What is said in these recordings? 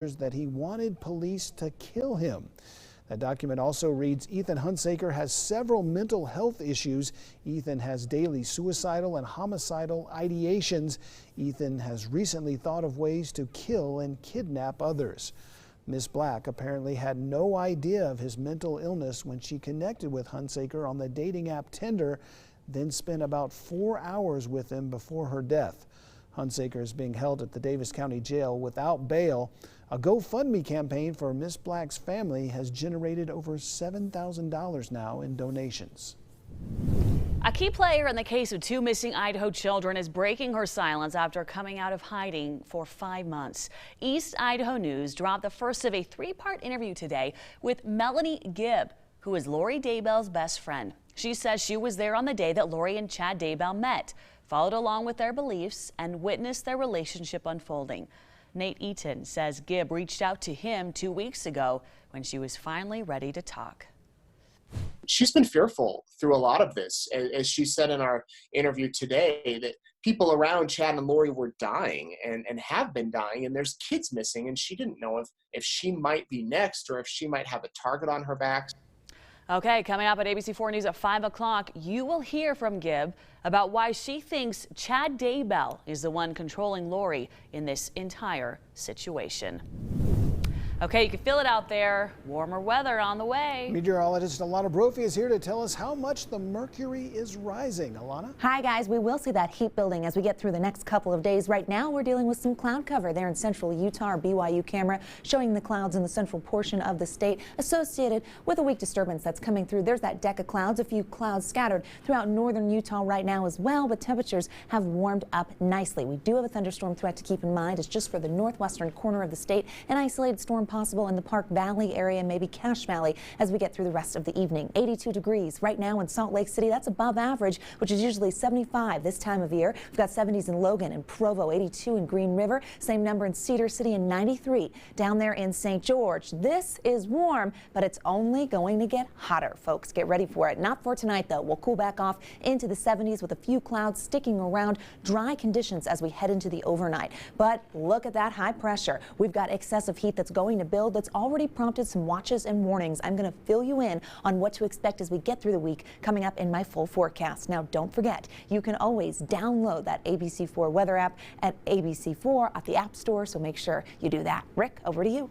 that he wanted police to kill him. That document also reads Ethan Hunsaker has several mental health issues. Ethan has daily suicidal and homicidal ideations. Ethan has recently thought of ways to kill and kidnap others. Ms. Black apparently had no idea of his mental illness when she connected with Hunsaker on the dating app Tinder, then spent about 4 hours with him before her death. Hunsaker is being held at the Davis County Jail without bail. A GoFundMe campaign for Miss Black's family has generated over $7,000 now in donations. A key player in the case of 2 missing Idaho children is breaking her silence after coming out of hiding for 5 months. East Idaho News dropped the first of a 3-part interview today with Melanie Gibb, who is Lori Daybell's best friend. She says she was there on the day that Lori and Chad Daybell met, followed along with their beliefs, and witnessed their relationship unfolding. Nate Eaton says Gibb reached out to him 2 weeks ago when she was finally ready to talk. She's been fearful through a lot of this. As she said in our interview today, that people around Chad and Lori were dying and have been dying, and there's kids missing, and she didn't know if she might be next or if she might have a target on her back. Okay, coming up at ABC4 News at 5 o'clock, you will hear from Gibb about why she thinks Chad Daybell is the one controlling Lori in this entire situation. Okay, you can feel it out there. Warmer weather on the way. Meteorologist Alana Brophy is here to tell us how much the mercury is rising. Alana? Hi, guys. We will see that heat building as we get through the next couple of days. Right now, we're dealing with some cloud cover there in central Utah. Our BYU camera showing the clouds in the central portion of the state associated with a weak disturbance that's coming through. There's that deck of clouds, a few clouds scattered throughout northern Utah right now as well, but temperatures have warmed up nicely. We do have a thunderstorm threat to keep in mind. It's just for the northwestern corner of the state. An isolated storm possible in the Park Valley area, maybe Cache Valley, as we get through the rest of the evening. 82 degrees right now in Salt Lake City. That's above average, which is usually 75 this time of year. We've got 70s in Logan and Provo, 82 in Green River, same number in Cedar City, and 93 down there in St. George. This is warm, but it's only going to get hotter, folks. Get ready for it. Not for tonight, though. We'll cool back off into the 70s with a few clouds sticking around, dry conditions as we head into the overnight. But look at that high pressure. We've got excessive heat that's going to build. That's already prompted some watches and warnings. I'm going to fill you in on what to expect as we get through the week coming up in my full forecast. Now, don't forget, you can always download that ABC4 weather app at ABC4 at the App Store, so make sure you do that. Rick, over to you.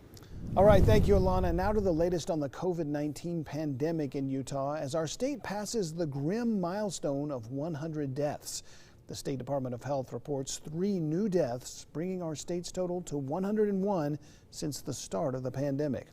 All right, thank you, Alana. Now to the latest on the COVID-19 pandemic in Utah as our state passes the grim milestone of 100 deaths. The State Department of Health reports 3 new deaths, bringing our state's total to 101 since the start of the pandemic.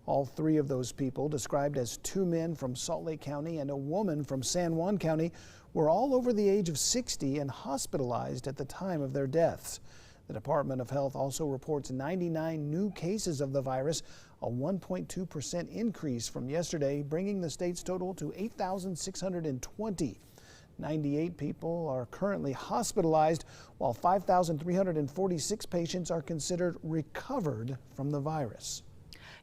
All 3 of those people, described as 2 men from Salt Lake County and a woman from San Juan County, were all over the age of 60 and hospitalized at the time of their deaths. The Department of Health also reports 99 new cases of the virus, a 1.2% increase from yesterday, bringing the state's total to 8,620. 98 people are currently hospitalized, while 5,346 patients are considered recovered from the virus.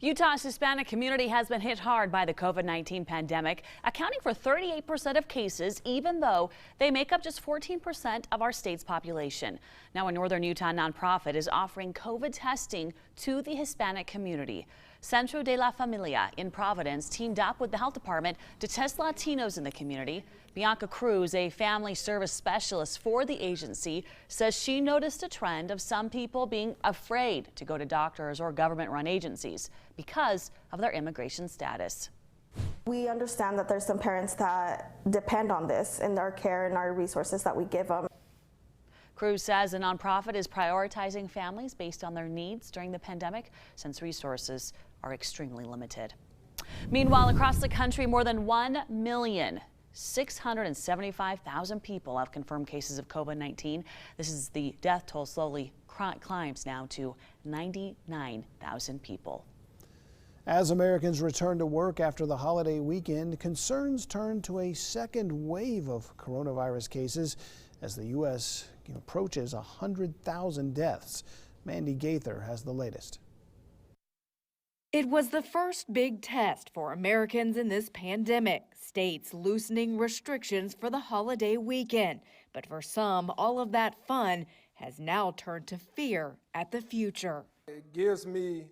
Utah's Hispanic community has been hit hard by the COVID-19 pandemic, accounting for 38% of cases, even though they make up just 14% of our state's population. Now, a northern Utah nonprofit is offering COVID testing to the Hispanic community. Centro de la Familia in Providence teamed up with the health department to test Latinos in the community. Bianca Cruz, a family service specialist for the agency, says she noticed a trend of some people being afraid to go to doctors or government-run agencies because of their immigration status. We understand that there's some parents that depend on this in our care and our resources that we give them. Cruz says the nonprofit is prioritizing families based on their needs during the pandemic since resources are extremely limited. Meanwhile, across the country, more than 1,675,000 people have confirmed cases of COVID-19. This is the death toll slowly climbs now to 99,000 people. As Americans return to work after the holiday weekend, concerns turn to a second wave of coronavirus cases as the U.S. approaches 100,000 deaths. Mandy Gaither has the latest. It was the first big test for Americans in this pandemic. States loosening restrictions for the holiday weekend. But for some, all of that fun has now turned to fear at the future. It gives me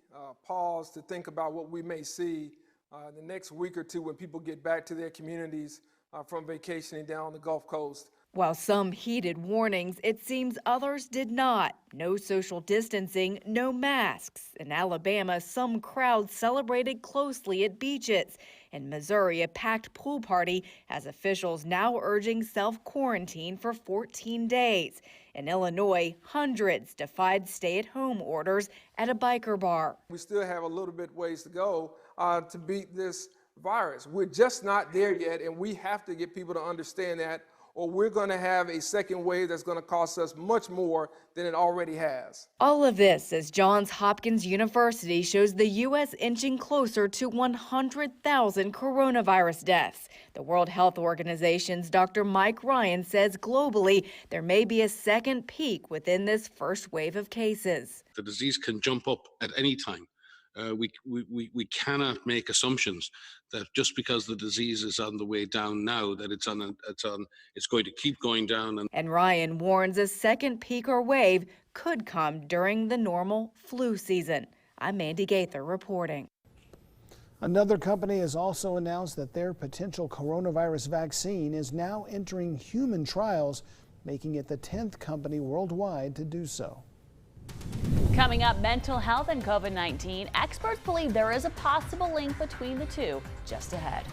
pause to think about what we may see the next week or two when people get back to their communities from vacationing down the Gulf Coast. While some heeded warnings, it seems others did not. No social distancing, no masks. In Alabama, some crowds celebrated closely at beaches. In Missouri, a packed pool party has officials now urging self-quarantine for 14 days. In Illinois, hundreds defied stay-at-home orders at a biker bar. We still have a little bit ways to go to beat this virus. We're just not there yet, and we have to get people to understand that, or we're going to have a second wave that's going to cost us much more than it already has. All of this as Johns Hopkins University shows the U.S. inching closer to 100,000 coronavirus deaths. The World Health Organization's Dr. Mike Ryan says globally there may be a second peak within this first wave of cases. The disease can jump up at any time. We cannot make assumptions that just because the disease is on the way down now that it's going to keep going down. And Ryan warns a second peak or wave could come during the normal flu season. I'm Mandy Gaither reporting. Another company has also announced that their potential coronavirus vaccine is now entering human trials, making it the 10th company worldwide to do so. Coming up, mental health and COVID-19. Experts believe there is a possible link between the two. Just ahead.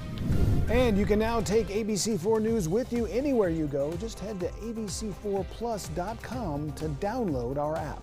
And you can now take ABC4 News with you anywhere you go. Just head to abc4plus.com to download our app.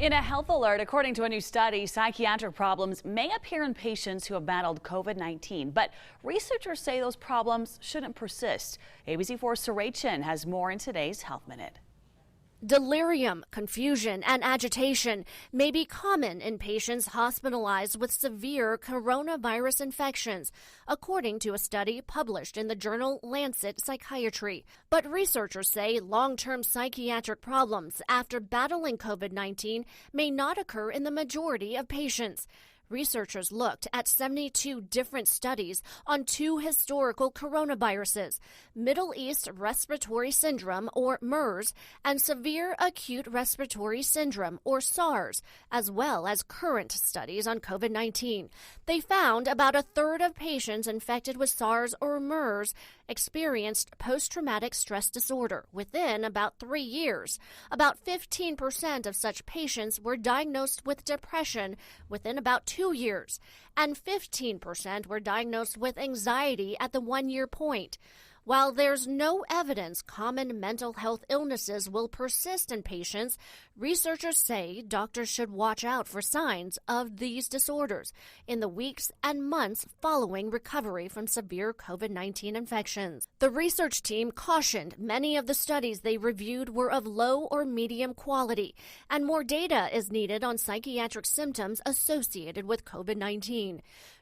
In a health alert, according to a new study, psychiatric problems may appear in patients who have battled COVID-19, but researchers say those problems shouldn't persist. ABC4's Saray Chin has more in today's Health Minute. Delirium, confusion, and agitation may be common in patients hospitalized with severe coronavirus infections, according to a study published in the journal Lancet Psychiatry. But researchers say long-term psychiatric problems after battling COVID-19 may not occur in the majority of patients. Researchers looked at 72 different studies on 2 historical coronaviruses, Middle East Respiratory Syndrome, or MERS, and Severe Acute Respiratory Syndrome, or SARS, as well as current studies on COVID-19. They found about a third of patients infected with SARS or MERS experienced post-traumatic stress disorder within about 3 years. About 15% of such patients were diagnosed with depression within about 2 years, and 15% were diagnosed with anxiety at the 1-year point. While there's no evidence common mental health illnesses will persist in patients, researchers say doctors should watch out for signs of these disorders in the weeks and months following recovery from severe COVID-19 infections. The research team cautioned many of the studies they reviewed were of low or medium quality, and more data is needed on psychiatric symptoms associated with COVID-19.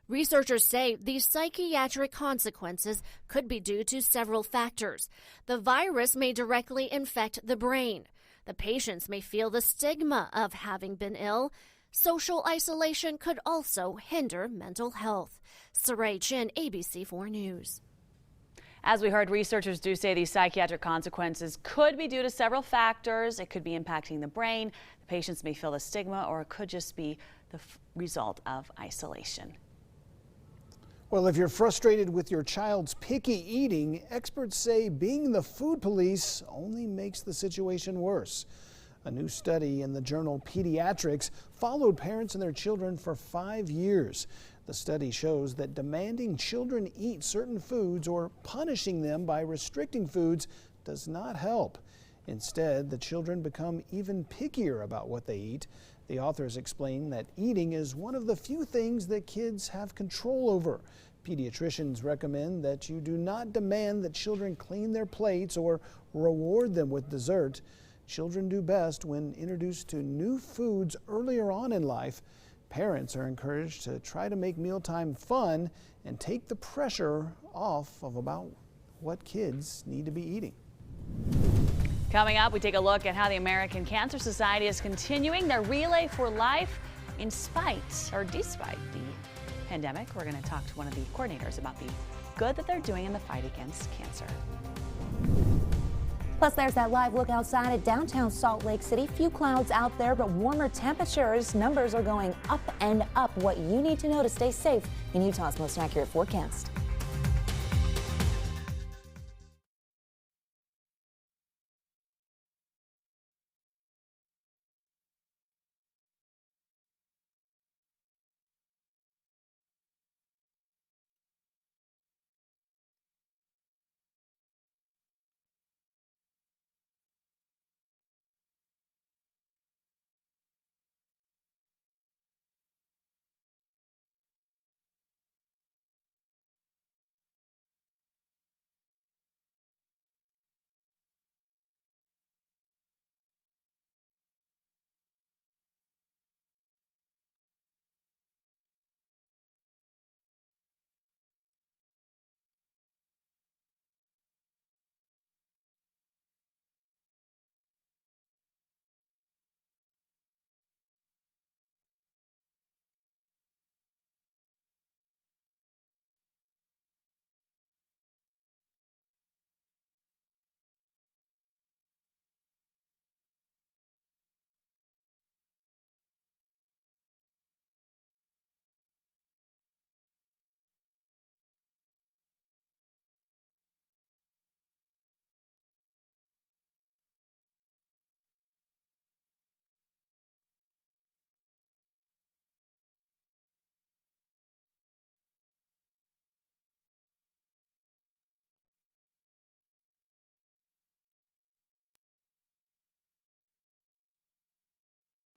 Researchers say these psychiatric consequences could be due to several factors. The virus may directly infect the brain. The patients may feel the stigma of having been ill. Social isolation could also hinder mental health. Saray Chin, ABC4 News. As we heard, researchers do say these psychiatric consequences could be due to several factors. It could be impacting the brain. The patients may feel the stigma, or it could just be the result of isolation. Well, if you're frustrated with your child's picky eating, experts say being the food police only makes the situation worse. A new study in the journal Pediatrics followed parents and their children for 5 years. The study shows that demanding children eat certain foods or punishing them by restricting foods does not help. Instead, the children become even pickier about what they eat. The authors explain that eating is one of the few things that kids have control over. Pediatricians recommend that you do not demand that children clean their plates or reward them with dessert. Children do best when introduced to new foods earlier on in life. Parents are encouraged to try to make mealtime fun and take the pressure off of about what kids need to be eating. Coming up, we take a look at how the American Cancer Society is continuing their Relay for Life in spite or despite the pandemic. We're going to talk to one of the coordinators about the good that they're doing in the fight against cancer. Plus, there's that live look outside at downtown Salt Lake City. Few clouds out there, but warmer temperatures. Numbers are going up and up. What you need to know to stay safe in Utah's most accurate forecast.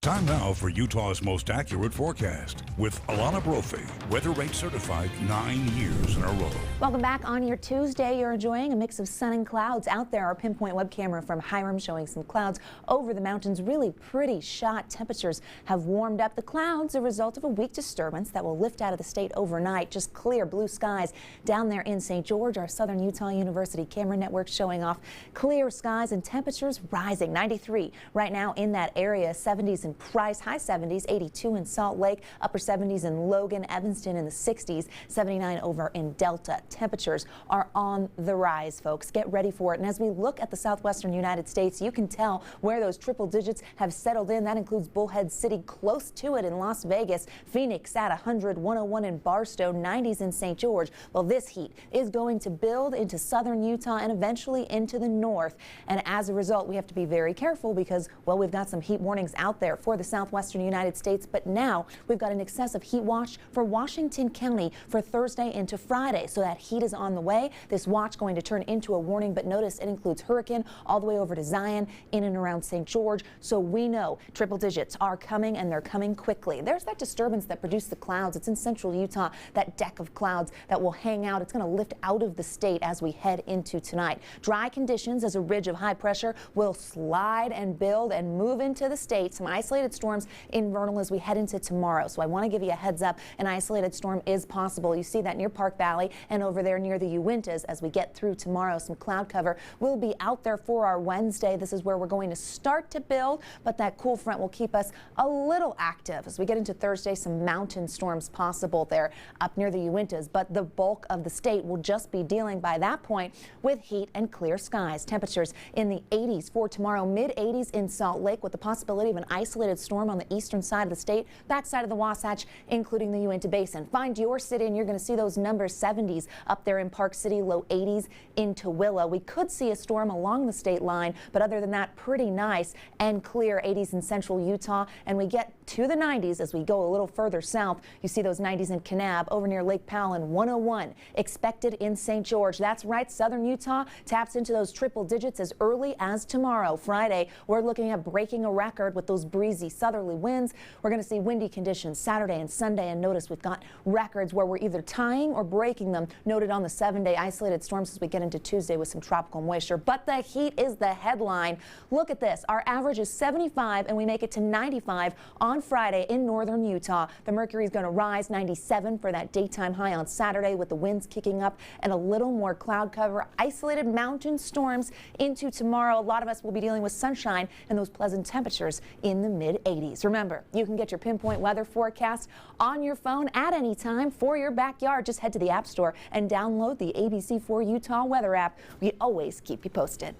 Time now for Utah's most accurate forecast with Alana Brophy, weather rate certified 9 years in a row. Welcome back on your Tuesday. You're enjoying a mix of sun and clouds out there. Our pinpoint web camera from Hiram showing some clouds over the mountains. Really pretty shot. Temperatures have warmed up. The clouds a result of a weak disturbance that will lift out of the state overnight. Just clear blue skies down there in St. George. Our Southern Utah University camera network showing off clear skies and temperatures rising. 93 right now in that area. 70s in Price, high 70s, 82 in Salt Lake, upper 70s in Logan, Evanston in the 60s, 79 over in Delta. Temperatures are on the rise, folks. Get ready for it. And as we look at the southwestern United States, you can tell where those triple digits have settled in. That includes Bullhead City, close to it in Las Vegas, Phoenix at 100, 101 in Barstow, 90s in St. George. Well, this heat is going to build into southern Utah and eventually into the north. And as a result, we have to be very careful because, well, we've got some heat warnings out there for the southwestern United States, but now we've got an excessive heat watch for Washington County for Thursday into Friday. So that heat is on the way. This watch going to turn into a warning, but notice it includes hurricane all the way over to Zion, in and around St. George. So we know triple digits are coming, and they're coming quickly. There's that disturbance that produced the clouds. It's in central Utah, that deck of clouds that will hang out. It's going to lift out of the state as we head into tonight. Dry conditions as a ridge of high pressure will slide and build and move into the state. Some isolated storms in Vernal as we head into tomorrow. So I want to give you a heads up. An isolated storm is possible. You see that near Park Valley and over there near the Uintas as we get through tomorrow. Some cloud cover will be out there for our Wednesday. This is where we're going to start to build, but that cool front will keep us a little active. As we get into Thursday, some mountain storms possible there up near the Uintas, but the bulk of the state will just be dealing by that point with heat and clear skies. Temperatures in the 80s for tomorrow, mid 80s in Salt Lake with the possibility of an isolated storm on the eastern side of the state, backside of the Wasatch, including the Uinta Basin. Find your city and you're going to see those numbers, 70s up there in Park City, low 80s in Tooele. We could see a storm along the state line, but other than that, pretty nice and clear 80s in central Utah, and we get to the 90s as we go a little further south. You see those 90s in Kanab, over near Lake Powell, and 101 expected in St. George. That's right, southern Utah taps into those triple digits as early as tomorrow, Friday. We're looking at breaking a record with those breezy southerly winds. We're going to see windy conditions Saturday and Sunday, and notice we've got records where we're either tying or breaking them, noted on the 7-day isolated storms as we get into Tuesday with some tropical moisture. But the heat is the headline. Look at this. Our average is 75 and we make it to 95 on Friday in northern Utah. The mercury is going to rise 97 for that daytime high on Saturday with the winds kicking up and a little more cloud cover. Isolated mountain storms into tomorrow. A lot of us will be dealing with sunshine and those pleasant temperatures in the mid 80s. Remember, you can get your pinpoint weather forecast on your phone at any time for your backyard. Just head to the App Store and download the ABC4 Utah weather app. We always keep you posted.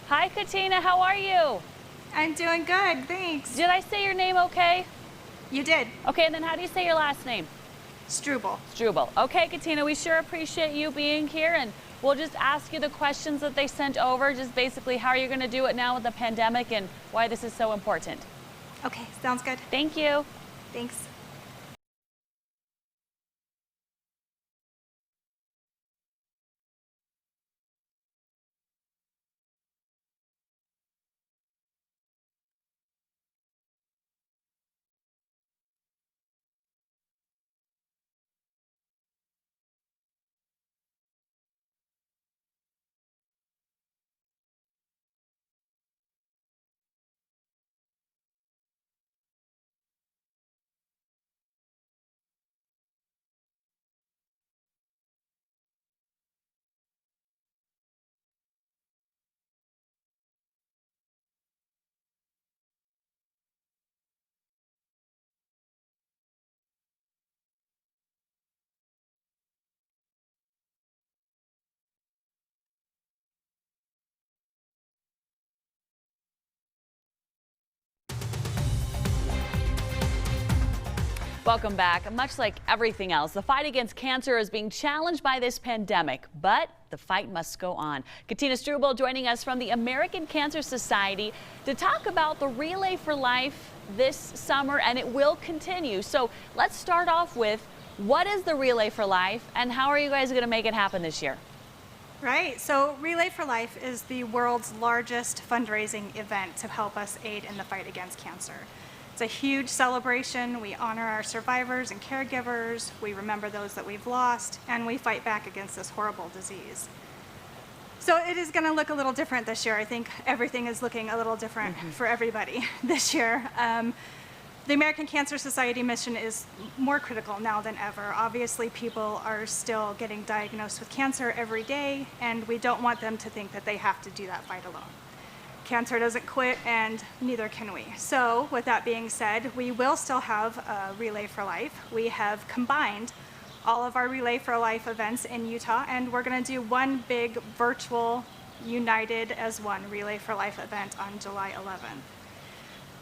Hi, Katina. How are you? I'm doing good, thanks. Did I say your name okay? You did. Okay, and then how do you say your last name? Struble. Struble. Okay, Katina, we sure appreciate you being here, and we'll just ask you the questions that they sent over, just basically how are you going to do it now with the pandemic and why this is so important. Okay, sounds good. Thank you. Thanks. Welcome back. Much like everything else, the fight against cancer is being challenged by this pandemic, but the fight must go on. Katina Struble joining us from the American Cancer Society to talk about the Relay for Life this summer, and it will continue. So let's start off with, what is the Relay for Life and how are you guys going to make it happen this year? Right, so Relay for Life is the world's largest fundraising event to help us aid in the fight against cancer. It's a huge celebration. We honor our survivors and caregivers, we remember those that we've lost, and we fight back against this horrible disease. So it is going to look a little different this year. I think everything is looking a little different for everybody this year. The American Cancer Society mission is more critical now than ever. Obviously, people are still getting diagnosed with cancer every day, and we don't want them to think that they have to do that fight alone. Cancer doesn't quit, and neither can we. So with that being said, we will still have a Relay for Life. We have combined all of our Relay for Life events in Utah, and we're going to do one big virtual, united as one Relay for Life event on July 11th.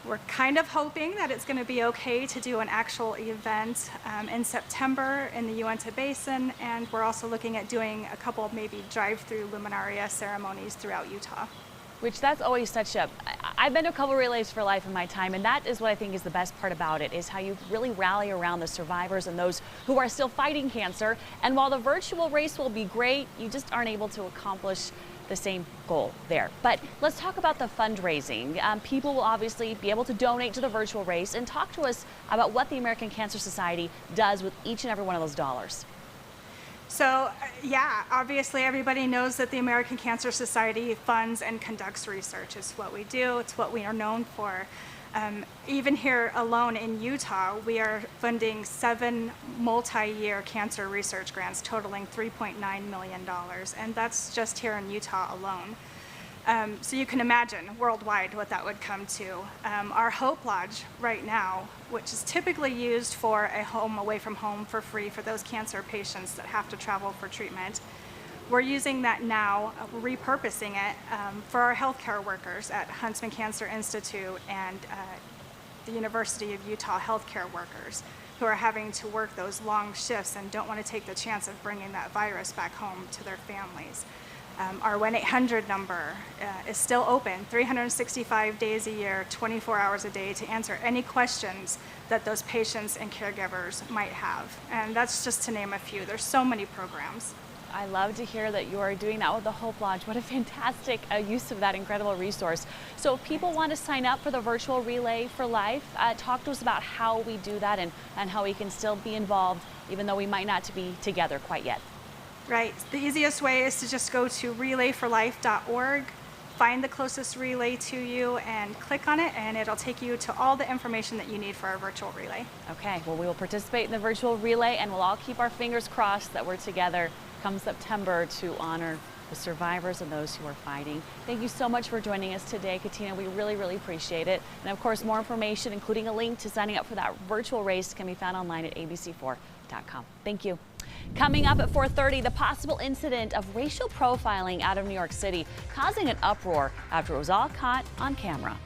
We're kind of hoping that it's going to be okay to do an actual event in September in the Uinta Basin, and we're also looking at doing a couple maybe drive-through luminaria ceremonies throughout Utah. Which that's always such a, I've been to a couple Relays for Life in my time, and that is what I think is the best part about it, is how you really rally around the survivors and those who are still fighting cancer. And while the virtual race will be great, you just aren't able to accomplish the same goal there. But let's talk about the fundraising. People will obviously be able to donate to the virtual race, and talk to us about what the American Cancer Society does with each and every one of those dollars. So yeah, obviously everybody knows that the American Cancer Society funds and conducts research. It's what we do, it's what we are known for. Even here alone in Utah, we are funding 7 multi-year cancer research grants totaling $3.9 million, and that's just here in Utah alone. So you can imagine worldwide what that would come to. Our Hope Lodge right now, which is typically used for a home away from home for free for those cancer patients that have to travel for treatment, we're using that now, repurposing it for our healthcare workers at Huntsman Cancer Institute and the University of Utah healthcare workers who are having to work those long shifts and don't want to take the chance of bringing that virus back home to their families. Our 1-800 number is still open 365 days a year, 24 hours a day, to answer any questions that those patients and caregivers might have. And that's just to name a few. There's so many programs. I love to hear that you are doing that with the Hope Lodge. What a fantastic use of that incredible resource. So if people want to sign up for the virtual Relay for Life, talk to us about how we do that and how we can still be involved, even though we might not be together quite yet. Right. The easiest way is to just go to relayforlife.org, find the closest relay to you, and click on it, and it'll take you to all the information that you need for our virtual relay. Okay. Well, we will participate in the virtual relay, and we'll all keep our fingers crossed that we're together come September to honor the survivors and those who are fighting. Thank you so much for joining us today, Katina. We really, really appreciate it. And of course, more information, including a link to signing up for that virtual race, can be found online at abc4.com. Thank you. Coming up at 4:30, the possible incident of racial profiling out of New York City, causing an uproar after it was all caught on camera.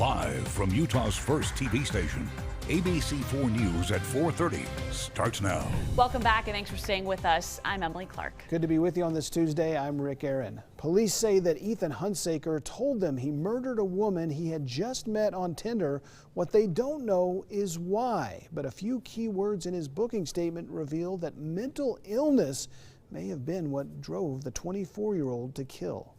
Live from Utah's first TV station, ABC4 News at 4:30 starts now. Welcome back and thanks for staying with us. I'm Emily Clark. Good to be with you on this Tuesday. I'm Rick Aaron. Police say that Ethan Hunsaker told them he murdered a woman he had just met on Tinder. What they don't know is why, but a few key words in his booking statement reveal that mental illness may have been what drove the 24-year-old to kill.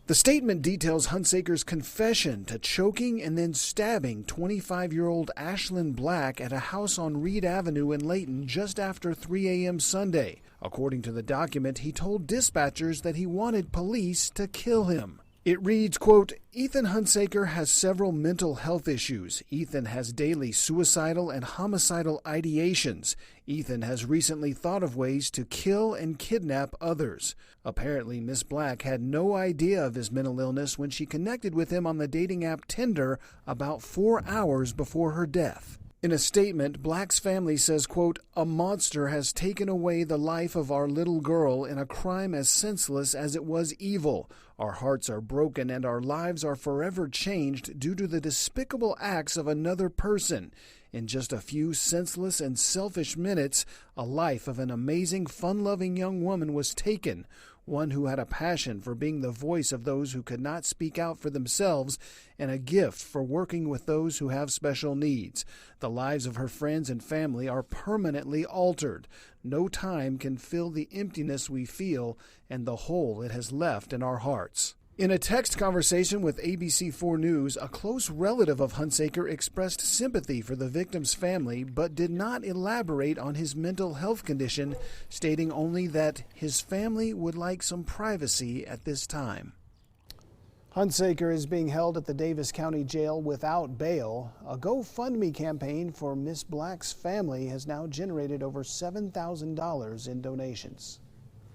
The statement details Hunsaker's confession to choking and then stabbing 25-year-old Ashlyn Black at a house on Reed Avenue in Layton just after 3 a.m. Sunday. According to the document, he told dispatchers that he wanted police to kill him. It reads, quote, Ethan Hunsaker has several mental health issues. Ethan has daily suicidal and homicidal ideations. Ethan has recently thought of ways to kill and kidnap others. Apparently, Miss Black had no idea of his mental illness when she connected with him on the dating app Tinder about 4 hours before her death. In a statement, Black's family says, quote, a monster has taken away the life of our little girl in a crime as senseless as it was evil. Our hearts are broken and our lives are forever changed due to the despicable acts of another person. In just a few senseless and selfish minutes, a life of an amazing, fun-loving young woman was taken. One who had a passion for being the voice of those who could not speak out for themselves and a gift for working with those who have special needs. The lives of her friends and family are permanently altered. No time can fill the emptiness we feel and the hole it has left in our hearts. In a text conversation with ABC4 News, a close relative of Hunsaker expressed sympathy for the victim's family but did not elaborate on his mental health condition, stating only that his family would like some privacy at this time. Hunsaker is being held at the Davis County Jail without bail. A GoFundMe campaign for Miss Black's family has now generated over $7,000 in donations.